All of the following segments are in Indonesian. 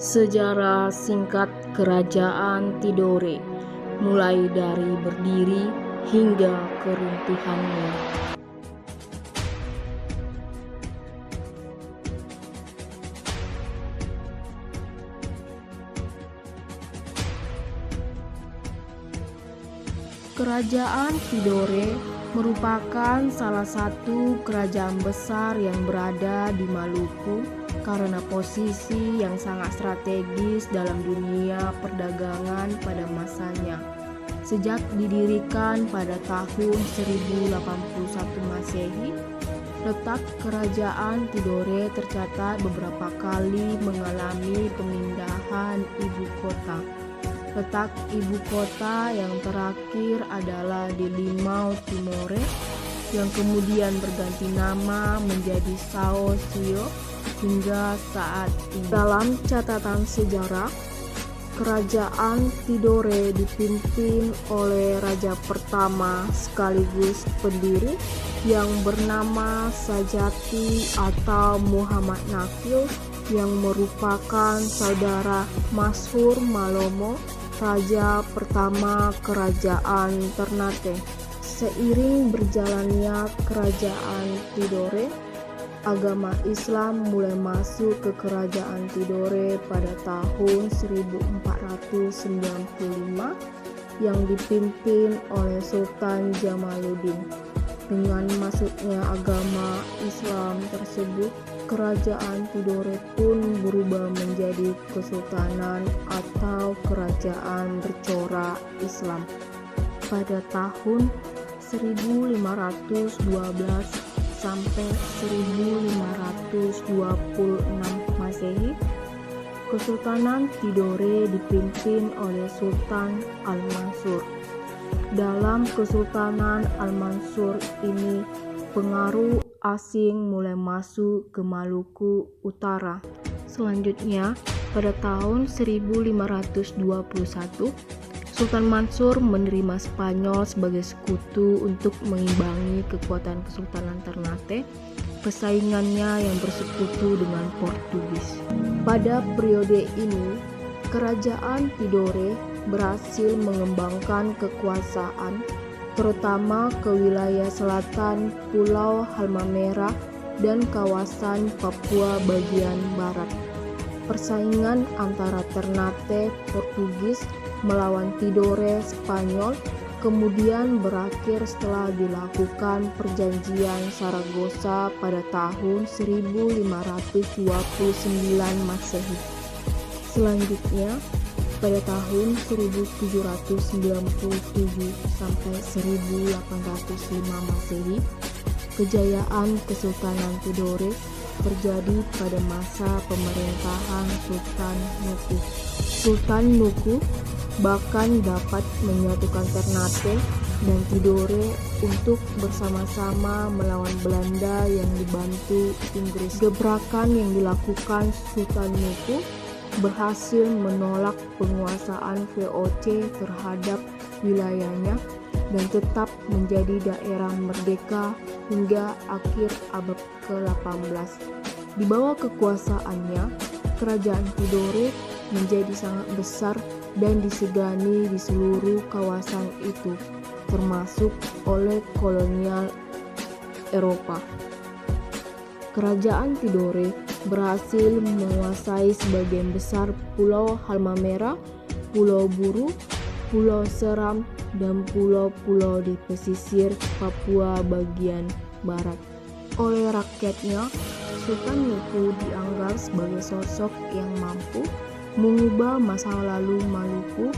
Sejarah singkat Kerajaan Tidore, mulai dari berdiri hingga keruntuhannya. Kerajaan Tidore merupakan salah satu kerajaan besar yang berada di Maluku karena posisi yang sangat strategis dalam dunia perdagangan pada masanya. Sejak didirikan pada tahun 1081 Masehi, letak Kerajaan Tidore tercatat beberapa kali mengalami pemindahan ibu kota. Letak ibu kota yang terakhir adalah di Limau Timore, yang kemudian berganti nama menjadi Sao Sio hingga saat ini. Dalam catatan sejarah, Kerajaan Tidore dipimpin oleh raja pertama sekaligus pendiri yang bernama Sajati atau Muhammad Nakil, yang merupakan saudara Mashur Malomo, raja pertama Kerajaan Ternate. Seiring berjalannya Kerajaan Tidore, agama Islam mulai masuk ke Kerajaan Tidore pada tahun 1495 yang dipimpin oleh Sultan Jamaluddin. Dengan masuknya agama Islam tersebut, Kerajaan Tidore pun berubah menjadi kesultanan atau kerajaan bercorak Islam. Pada tahun 1512 sampai 1526 Masehi, Kesultanan Tidore dipimpin oleh Sultan Al-Mansur. Dalam Kesultanan Al-Mansur ini, pengaruh asing mulai masuk ke Maluku Utara. Selanjutnya, pada tahun 1521, Sultan Mansur menerima Spanyol sebagai sekutu untuk mengimbangi kekuatan Kesultanan Ternate, pesaingannya yang bersekutu dengan Portugis. Pada periode ini, Kerajaan Tidore berhasil mengembangkan kekuasaan, terutama ke wilayah selatan Pulau Halmahera dan kawasan Papua bagian barat. Persaingan antara Ternate Portugis melawan Tidore Spanyol kemudian berakhir setelah dilakukan perjanjian Saragossa pada tahun 1529 Masehi. Selanjutnya, pada tahun 1797 sampai 1805 Masehi, kejayaan Kesultanan Tidore terjadi pada masa pemerintahan Sultan Nuku. Sultan Nuku bahkan dapat menyatukan Ternate dan Tidore untuk bersama-sama melawan Belanda yang dibantu Inggris. Gebrakan yang dilakukan Sultan Nuku berhasil menolak penguasaan VOC terhadap wilayahnya dan tetap menjadi daerah merdeka hingga akhir abad ke-18. Di bawah kekuasaannya, Kerajaan Tidore menjadi sangat besar dan disegani di seluruh kawasan itu, termasuk oleh kolonial Eropa. Kerajaan Tidore berhasil menguasai sebagian besar Pulau Halmahera, Pulau Buru, Pulau Seram, dan pulau-pulau di pesisir Papua bagian barat. Oleh rakyatnya, Sultan Nuku dianggap sebagai sosok yang mampu mengubah masa lalu Maluku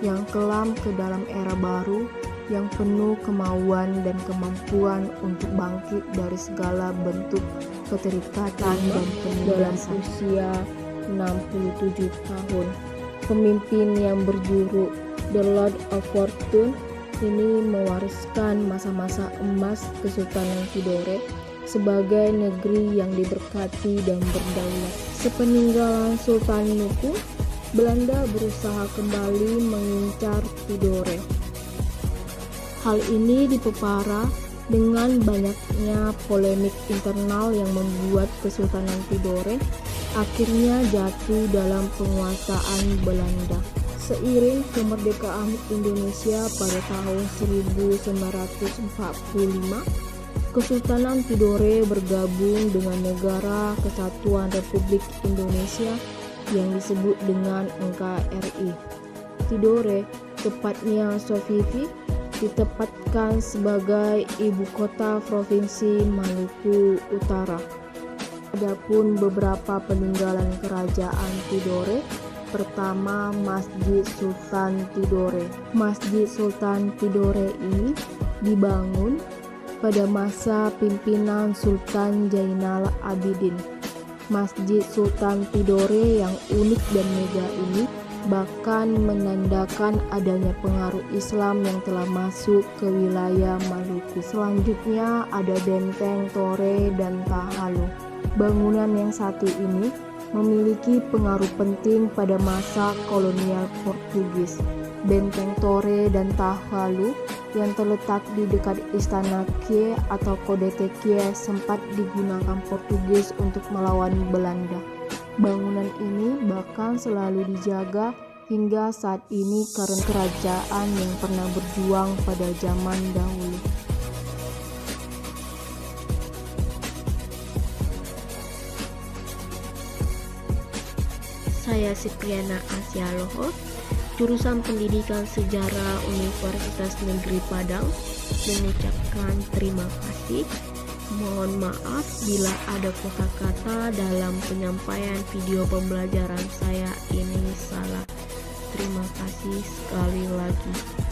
yang kelam ke dalam era baru yang penuh kemauan dan kemampuan untuk bangkit dari segala bentuk keterikatan dan penindasan. Dalam usia 67 tahun, pemimpin yang berjuluk The Lord of Fortune ini mewariskan masa-masa emas Kesultanan Tidore sebagai negeri yang diberkati dan berdaulat. Sepeninggalan Sultan Nuku, Belanda berusaha kembali mengincar Tidore. Hal ini diperparah dengan banyaknya polemik internal yang membuat Kesultanan Tidore akhirnya jatuh dalam penguasaan Belanda. Seiring kemerdekaan Indonesia pada tahun 1945, Kesultanan Tidore bergabung dengan Negara Kesatuan Republik Indonesia yang disebut dengan NKRI. Tidore, tepatnya Sovivi, ditempatkan sebagai ibu kota Provinsi Maluku Utara. Adapun beberapa peninggalan kerajaan Tidore. Pertama, Masjid Sultan Tidore. Masjid Sultan Tidore ini dibangun pada masa pimpinan Sultan Zainal Abidin. Masjid Sultan Tidore yang unik dan megah ini bahkan menandakan adanya pengaruh Islam yang telah masuk ke wilayah Maluku. Selanjutnya ada Benteng Tore dan Tahalu. Bangunan yang satu ini memiliki pengaruh penting pada masa kolonial Portugis. Benteng Tore dan Tahalu yang terletak di dekat Istana Kie atau Kodete Kie sempat digunakan Portugis untuk melawan Belanda. Bangunan ini bahkan selalu dijaga hingga saat ini karena kerajaan yang pernah berjuang pada zaman dahulu. Saya Sipriana Asia Loho, jurusan Pendidikan Sejarah Universitas Negeri Padang, mengucapkan terima kasih. Mohon maaf bila ada kosakata dalam penyampaian video pembelajaran saya ini salah. Terima kasih sekali lagi.